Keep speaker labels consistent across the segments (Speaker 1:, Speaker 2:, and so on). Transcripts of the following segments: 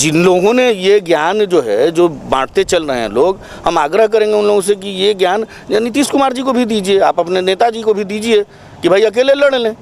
Speaker 1: जिन लोगों ने ये ज्ञान जो है जो बांटते चल रहे हैं लोग, हम आग्रह करेंगे उन लोगों से कि ये ज्ञान नीतीश कुमार जी को भी दीजिए, आप अपने नेताजी को भी दीजिए कि भाई अकेले लड़ लें।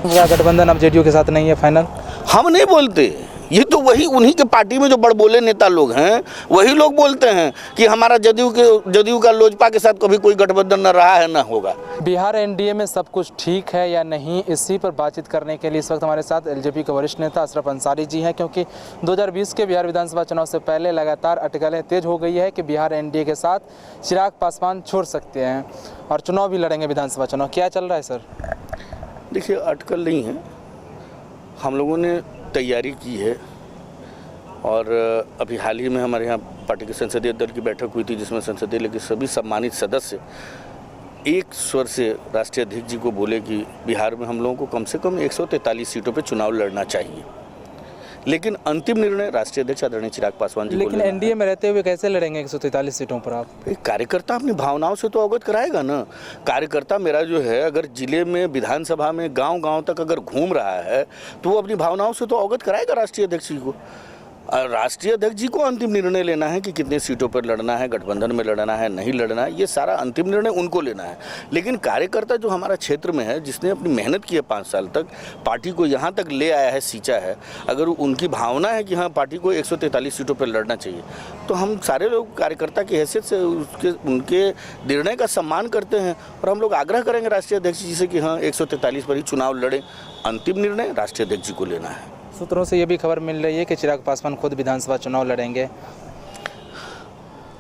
Speaker 2: गठबंधन अब जेडीयू के साथ नहीं है फाइनल?
Speaker 1: हम नहीं बोलते, ये तो वही उन्हीं के पार्टी में जो बड़बोले नेता लोग हैं वही लोग बोलते हैं कि हमारा जदयू का लोजपा के साथ कभी कोई गठबंधन न रहा है न होगा।
Speaker 2: बिहार एनडीए में सब कुछ ठीक है या नहीं, इसी पर बातचीत करने के लिए इस वक्त हमारे साथ एलजेपी के वरिष्ठ नेता अशरफ अंसारी जी हैं, क्योंकि 2020 के बिहार विधानसभा चुनाव से पहले लगातार अटकलें तेज हो गई है कि बिहार एनडीए के साथ चिराग पासवान छोड़ सकते हैं और चुनाव भी लड़ेंगे विधानसभा चुनाव। क्या चल रहा है सर?
Speaker 1: देखिए, अटकल नहीं है, हम लोगों ने तैयारी की है और अभी हाल ही में हमारे यहाँ पार्टी के संसदीय दल की बैठक हुई थी जिसमें संसदीय दल के सभी सम्मानित सदस्य एक स्वर से राष्ट्रीय अध्यक्ष जी को बोले कि बिहार में हम लोगों को कम से कम 143 सीटों पर चुनाव लड़ना चाहिए, लेकिन अंतिम निर्णय राष्ट्रीय अध्यक्ष आदरणीय चिराग पासवान जी।
Speaker 2: लेकिन एनडीए में रहते हुए कैसे लड़ेंगे 143 सीटों पर आप?
Speaker 1: एक कार्यकर्ता अपनी भावनाओं से तो अवगत कराएगा ना। कार्यकर्ता मेरा जो है अगर जिले में विधानसभा में गांव-गांव तक अगर घूम रहा है तो वो अपनी भावनाओं से तो अवगत कराएगा राष्ट्रीय अध्यक्ष जी को। राष्ट्रीय अध्यक्ष जी को अंतिम निर्णय लेना है कि कितने सीटों पर लड़ना है, गठबंधन में लड़ना है, नहीं लड़ना है, ये सारा अंतिम निर्णय उनको लेना है। लेकिन कार्यकर्ता जो हमारा क्षेत्र में है, जिसने अपनी मेहनत की है 5 साल तक, पार्टी को यहाँ तक ले आया है, सींचा है, अगर उनकी भावना है कि हाँ पार्टी को 143 सीटों पर लड़ना चाहिए, तो हम सारे लोग कार्यकर्ता की हैसियत से उनके निर्णय का सम्मान करते हैं और हम लोग आग्रह करेंगे राष्ट्रीय अध्यक्ष जी से कि हाँ 143 पर ही चुनाव लड़ें। अंतिम निर्णय राष्ट्रीय अध्यक्ष जी को लेना है।
Speaker 2: सूत्रों से ये भी खबर मिल रही है कि चिराग पासवान खुद विधानसभा चुनाव लड़ेंगे।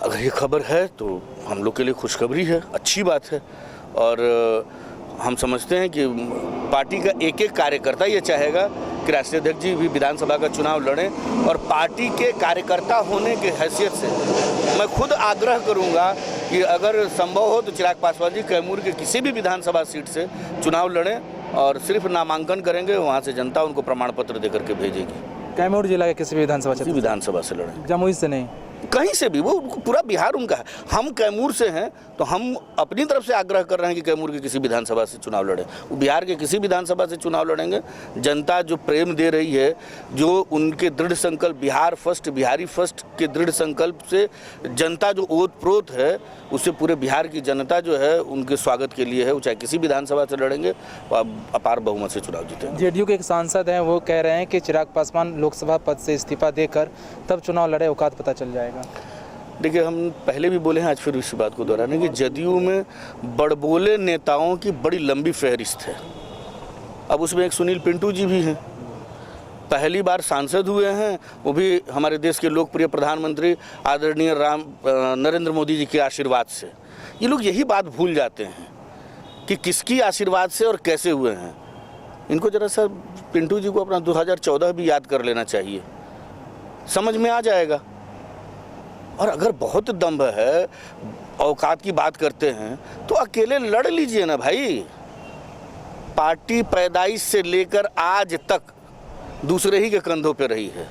Speaker 1: अगर ये खबर है तो हम लोग के लिए खुशखबरी है, अच्छी बात है और हम समझते हैं कि पार्टी का एक एक कार्यकर्ता ये चाहेगा कि राष्ट्रीय अध्यक्ष जी भी विधानसभा का चुनाव लड़ें और पार्टी के कार्यकर्ता होने की हैसियत से मैं खुद आग्रह करूंगा कि अगर संभव हो तो चिराग पासवान जी कैमूर के किसी भी विधानसभा सीट से चुनाव लड़ें और सिर्फ नामांकन करेंगे, वहाँ से जनता उनको प्रमाण पत्र दे करके भेजेगी।
Speaker 2: कैमूर जिला के किसी भी
Speaker 1: विधानसभा से लड़ें,
Speaker 2: जमुई से नहीं,
Speaker 1: कहीं से भी, वो पूरा बिहार उनका है। हम कैमूर से हैं तो हम अपनी तरफ से आग्रह कर रहे हैं कि कैमूर के किसी विधानसभा से चुनाव लड़ें। वो बिहार के किसी विधानसभा से चुनाव लड़ेंगे। जनता जो प्रेम दे रही है, जो उनके दृढ़ संकल्प बिहार फर्स्ट, बिहारी फर्स्ट के दृढ़ संकल्प से जनता जो ओतप्रोत है, उससे पूरे बिहार की जनता जो है उनके स्वागत के लिए है। वो चाहे किसी विधानसभा से लड़ेंगे अपार बहुमत से चुनाव जीतेंगे।
Speaker 2: जेडीयू के एक सांसद हैं, वो कह रहे हैं कि चिराग पासवान लोकसभा पद से इस्तीफा देकर तब चुनाव लड़े, औकात पता चल जाएगा।
Speaker 1: देखिए, हम पहले भी बोले हैं, आज फिर इसी बात को दोहराने कि जदयू में बड़बोले नेताओं की बड़ी लंबी फहरिस्त है। अब उसमें एक सुनील पिंटू जी भी हैं, पहली बार सांसद हुए हैं, वो भी हमारे देश के लोकप्रिय प्रधानमंत्री आदरणीय नरेंद्र मोदी जी के आशीर्वाद से। ये लोग यही बात भूल जाते हैं कि किसकी आशीर्वाद से और कैसे हुए हैं। इनको जरा सा पिंटू जी को अपना 2014 भी याद कर लेना चाहिए, समझ में आ जाएगा। और अगर बहुत दम्भ है, औकात की बात करते हैं, तो अकेले लड़ लीजिए ना भाई। पार्टी पैदाइश से लेकर आज तक दूसरे ही के कंधों पे रही है।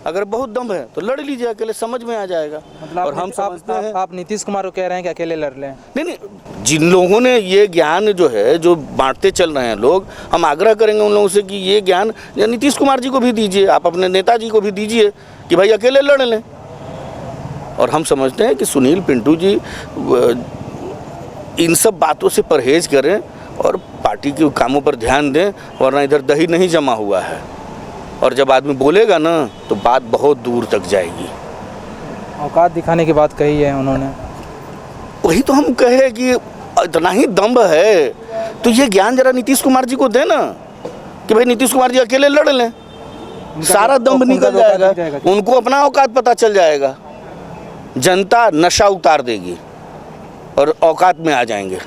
Speaker 1: अगर बहुत दम है तो लड़ लीजिए अकेले, समझ में आ जाएगा।
Speaker 2: मतलब और हम समझते हैं आप नीतीश कुमार को कह रहे हैं कि अकेले लड़ लें?
Speaker 1: नहीं, जिन लोगों ने ये ज्ञान जो है जो बांटते चल रहे हैं लोग, हम आग्रह करेंगे उन लोगों से कि ये ज्ञान नीतीश कुमार जी को भी दीजिए, आप अपने नेताजी को भी दीजिए कि भाई अकेले लड़ लें। और हम समझते हैं कि सुनील पिंटू जी इन सब बातों से परहेज करें और पार्टी के कामों पर ध्यान दें, वरना इधर दही नहीं जमा हुआ है और जब आदमी बोलेगा ना तो बात बहुत दूर तक जाएगी।
Speaker 2: औकात दिखाने की बात कही है उन्होंने,
Speaker 1: वही तो हम कहे कि इतना ही दम्भ है तो ये ज्ञान जरा नीतीश कुमार जी को दे ना कि भाई नीतीश कुमार जी अकेले लड़ लें, सारा दम्भ निकल जाएगा, उनको अपना औकात पता चल जाएगा, जनता नशा उतार देगी और औकात में आ जाएंगे।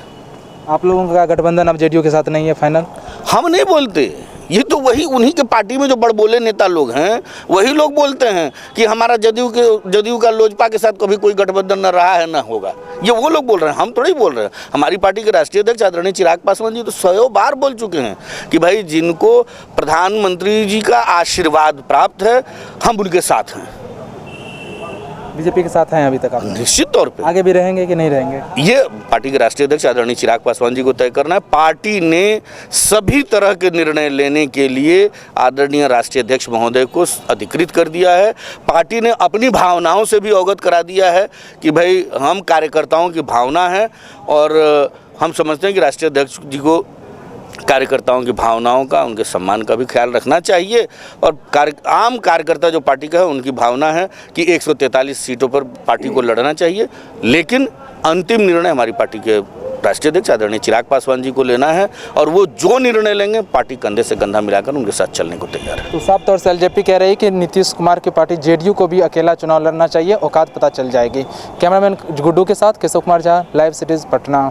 Speaker 2: आप लोगों का गठबंधन अब जेडीयू के साथ नहीं है फाइनल?
Speaker 1: हम नहीं बोलते, ये तो वही उन्हीं के पार्टी में जो बड़बोले नेता लोग हैं वही लोग बोलते हैं कि हमारा जदयू का लोजपा के साथ कभी कोई गठबंधन न रहा है न होगा। ये वो लोग बोल रहे हैं, हम थोड़ा ही बोल रहे हैं। हमारी पार्टी के राष्ट्रीय अध्यक्ष आदरणीय चिराग पासवान जी तो 100 बार बोल चुके हैं कि भाई जिनको प्रधानमंत्री जी का आशीर्वाद प्राप्त है हम उनके साथ हैं।
Speaker 2: बीजेपी के साथ हैं अभी तक आप?
Speaker 1: निश्चित तौर पे
Speaker 2: आगे भी रहेंगे कि नहीं रहेंगे?
Speaker 1: ये पार्टी के राष्ट्रीय अध्यक्ष आदरणीय चिराग पासवान जी को तय करना है। पार्टी ने सभी तरह के निर्णय लेने के लिए आदरणीय राष्ट्रीय अध्यक्ष महोदय को अधिकृत कर दिया है। पार्टी ने अपनी भावनाओं से भी अवगत करा दिया है कि भाई हम कार्यकर्ताओं की भावना है और हम समझते हैं कि राष्ट्रीय अध्यक्ष जी को कार्यकर्ताओं की भावनाओं का, उनके सम्मान का भी ख्याल रखना चाहिए। और आम कार्यकर्ता जो पार्टी का है, उनकी भावना है कि 143 सीटों पर पार्टी को लड़ना चाहिए, लेकिन अंतिम निर्णय हमारी पार्टी के राष्ट्रीय अध्यक्ष आदरणीय चिराग पासवान जी को लेना है और वो जो निर्णय लेंगे पार्टी कंधे से कंधा मिलाकर उनके साथ चलने को तैयार है।
Speaker 2: तो साफ तौर से एलजेपी कह रही है कि नीतीश कुमार की पार्टी जेडीयू को भी अकेला चुनाव लड़ना चाहिए, औकात पता चल जाएगी। कैमरामैन गुड्डू के साथ केशव कुमार झा, लाइव सिटीज पटना।